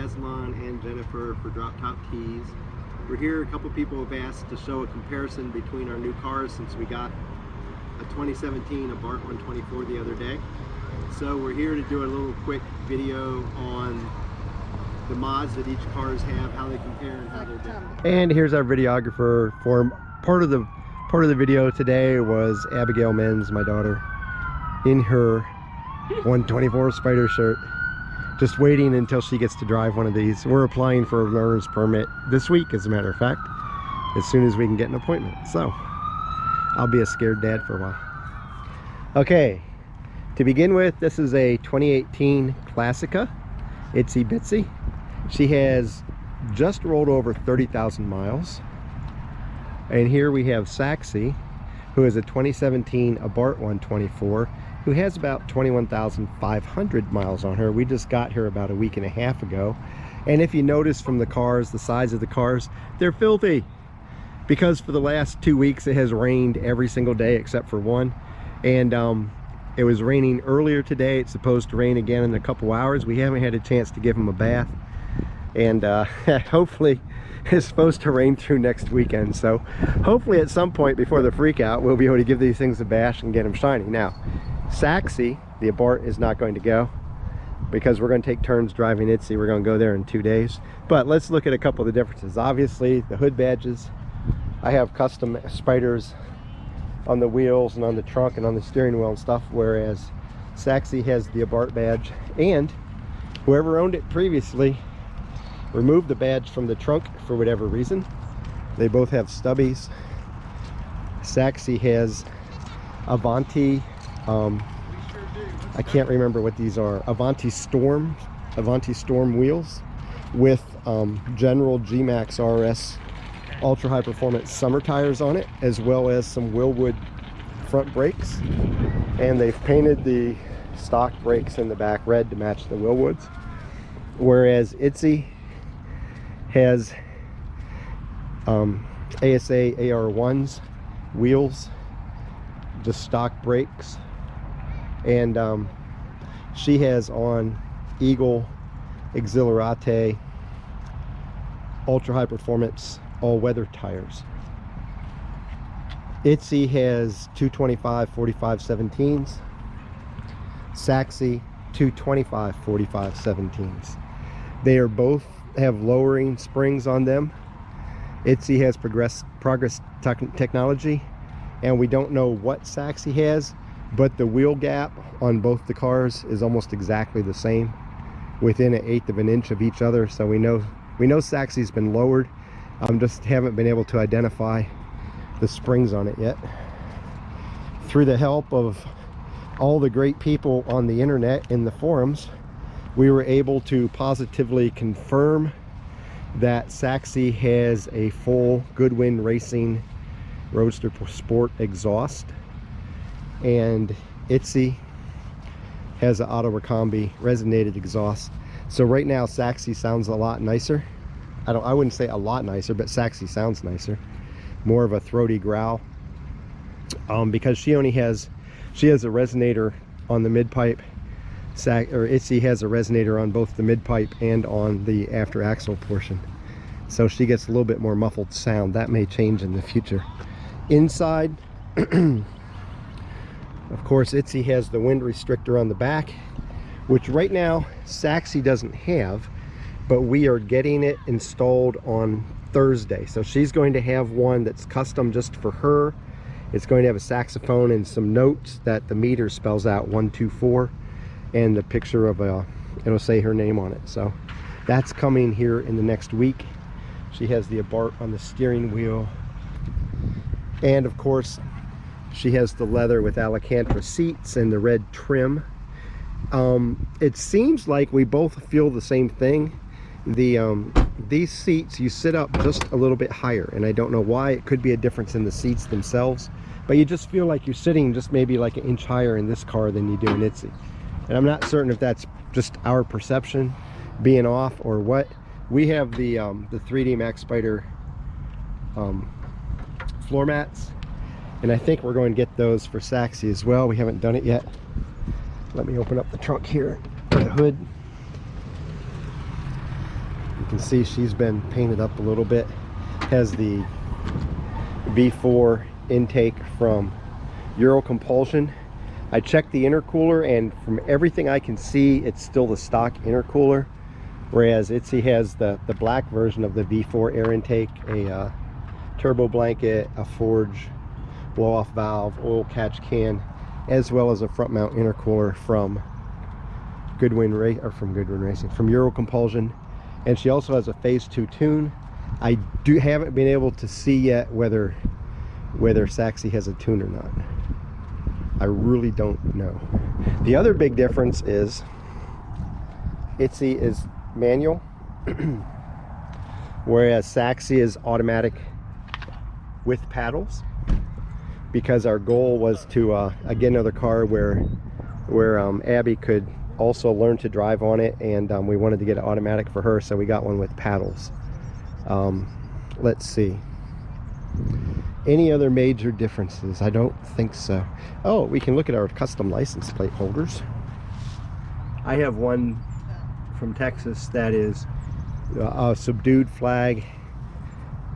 Aslan and Jennifer for Drop Top Keys. We're here. A couple people have asked to show a comparison between our new cars since we got a 2017 Abarth 124 the other day. So we're here to do a little quick video on the mods that each cars have, how they compare and how they're different. And here's our videographer for part of the video today was Abigail Menz, my daughter, in her 124 Spider shirt, just waiting until she gets to drive one of these. We're applying for a learner's permit this week, as a matter of fact, as soon as we can get an appointment. So I'll be a scared dad for a while. Okay, to begin with, this is a 2018 Classica Itsy Bitsy. She has just rolled over 30,000 miles. And here we have Saxy, who is a 2017 Abarth 124, who has about 21,500 miles on her. We just got her about a week and a half ago. And if you notice from the cars, the size of the cars, they're filthy. Because for the last 2 weeks it has rained every single day except for one. And it was raining earlier today. It's supposed to rain again in a couple hours. We haven't had a chance to give them a bath. And hopefully it's supposed to rain through next weekend. So hopefully at some point before the freak out, we'll be able to give these things a bash and get them shiny. Now, Saxy, the Abarth, is not going to go because we're going to take turns driving Itsy. We're going to go there in 2 days. But let's look at a couple of the differences. Obviously, the hood badges. I have custom spiders on the wheels and on the trunk and on the steering wheel and stuff, whereas Saxy has the Abarth badge. And whoever owned it previously removed the badge from the trunk for whatever reason. They both have stubbies. Saxy has Avanti, I can't remember what these are, Avanti Storm wheels with general G-Max RS ultra high performance summer tires on it, as well as some Willwood front brakes. And they've painted the stock brakes in the back red to match the Willwoods, whereas Itsy has ASA AR1s wheels, just stock brakes, and she has on Eagle Exhilarate ultra high performance all-weather tires. Itsy has 225 45 17s, Saxy 225 45 17s. They are both have lowering springs on them. Itsy has progress technology, and we don't know what Saxy has, but the wheel gap on both the cars is almost exactly the same, within 1/8 of an inch of each other. So we know Saxy's been lowered. Just haven't been able to identify the springs on it yet. Through the help of all the great people on the internet in the forums, we were able to positively confirm that Saxy has a full Goodwin Racing Roadster Sport exhaust, and Itsy has an Auto Recombi resonated exhaust. So right now Saxy sounds a lot nicer. I wouldn't say a lot nicer, but Saxy sounds nicer. More of a throaty growl, because she has a resonator on the mid pipe. Itsy has a resonator on both the mid pipe and on the after axle portion, so she gets a little bit more muffled sound. That may change in the future. Inside, of course, Itsy has the wind restrictor on the back, which right now Saxy doesn't have, but we are getting it installed on Thursday. So she's going to have one that's custom just for her. It's going to have a saxophone and some notes that the meter spells out 124, and a picture of it'll say her name on it. So that's coming here in the next week. She has the Abarth on the steering wheel, and of course she has the leather with Alcantara seats and the red trim. It seems like we both feel the same thing. These seats, you sit up just a little bit higher, and I don't know why. It could be a difference in the seats themselves, but you just feel like you're sitting just maybe like an inch higher in this car than you do in Itsy. And I'm not certain if that's just our perception being off or what. We have the 3D Max Spider floor mats, and I think we're going to get those for Saxy as well. We haven't done it yet. Let me open up the trunk here, or the hood. can see she's been painted up a little bit. Has the V4 intake from Euro Compulsion. I checked the intercooler, and from everything I can see, it's still the stock intercooler, whereas Itsy has the black version of the V4 air intake, a turbo blanket, a forge blow-off valve, oil catch can, as well as a front mount intercooler from from Euro Compulsion. And she also has a phase 2 tune. I haven't been able to see yet whether Saxy has a tune or not. I really don't know. The other big difference is Itsy is manual, whereas Saxy is automatic with paddles, because our goal was to get another car where Abby could also learn to drive on it, and we wanted to get it automatic for her, so we got one with paddles. Let's see. Any other major differences? I don't think so. Oh, we can look at our custom license plate holders. I have one from Texas that is a subdued flag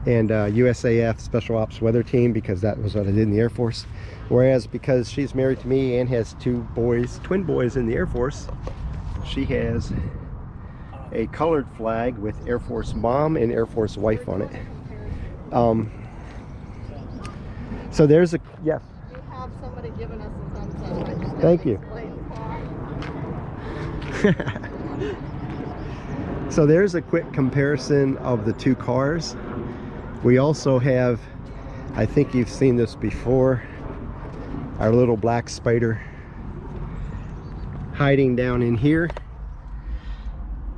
and USAF Special Ops Weather Team, because that was what I did in the Air Force. Whereas because she's married to me and has two boys, twin boys in the Air Force, she has a colored flag with Air Force Mom and Air Force Wife on it. So there's a, yes. You have somebody giving us a thumbs up. I just Thank you. So there's a quick comparison of the two cars. We also have, I think you've seen this before, our little black spider hiding down in here.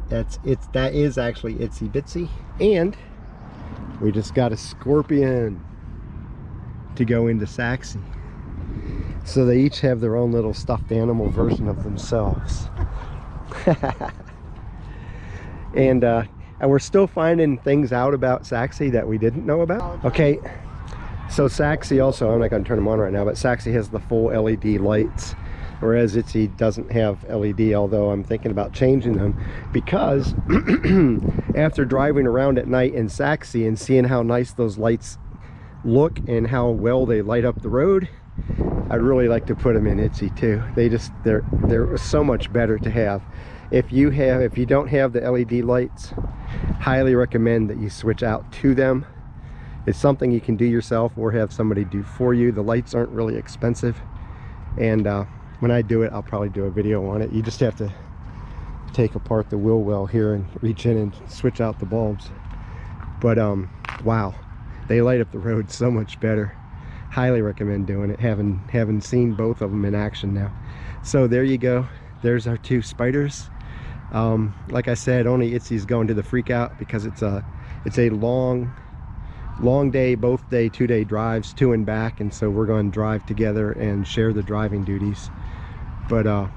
That is actually Itsy Bitsy, and we just got a scorpion to go into Saxy. So they each have their own little stuffed animal version of themselves. And we're still finding things out about Saxy that we didn't know about. Okay, so Saxy also, I'm not going to turn them on right now, but Saxy has the full LED lights, whereas Itsy doesn't have LED, although I'm thinking about changing them, because after driving around at night in Saxy and seeing how nice those lights look and how well they light up the road, I'd really like to put them in Itsy too. They're so much better to have. If you don't have the LED lights, highly recommend that you switch out to them. It's something you can do yourself or have somebody do for you. The lights aren't really expensive, and when I do it, I'll probably do a video on it. You just have to take apart the wheel well here and reach in and switch out the bulbs. But wow, they light up the road so much better. Highly recommend doing it, having seen both of them in action now. So there you go. There's our two spiders. Like I said, only Itsy's going to the freak out because it's a long day, both day, 2-day drives to and back, and so we're going to drive together and share the driving duties. But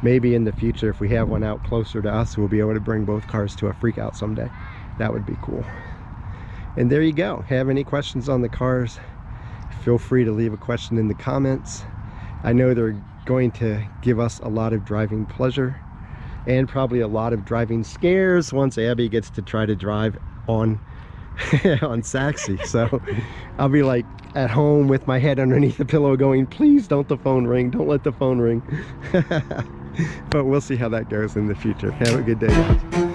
maybe in the future, if we have one out closer to us, we'll be able to bring both cars to a freak out someday. That would be cool. And there you go. Have any questions on the cars, feel free to leave a question in the comments. I know they're going to give us a lot of driving pleasure and probably a lot of driving scares once Abby gets to try to drive on on Saxy. So I'll be like at home with my head underneath the pillow going, please don't the phone ring, don't let the phone ring. But we'll see how that goes in the future. Have a good day, guys.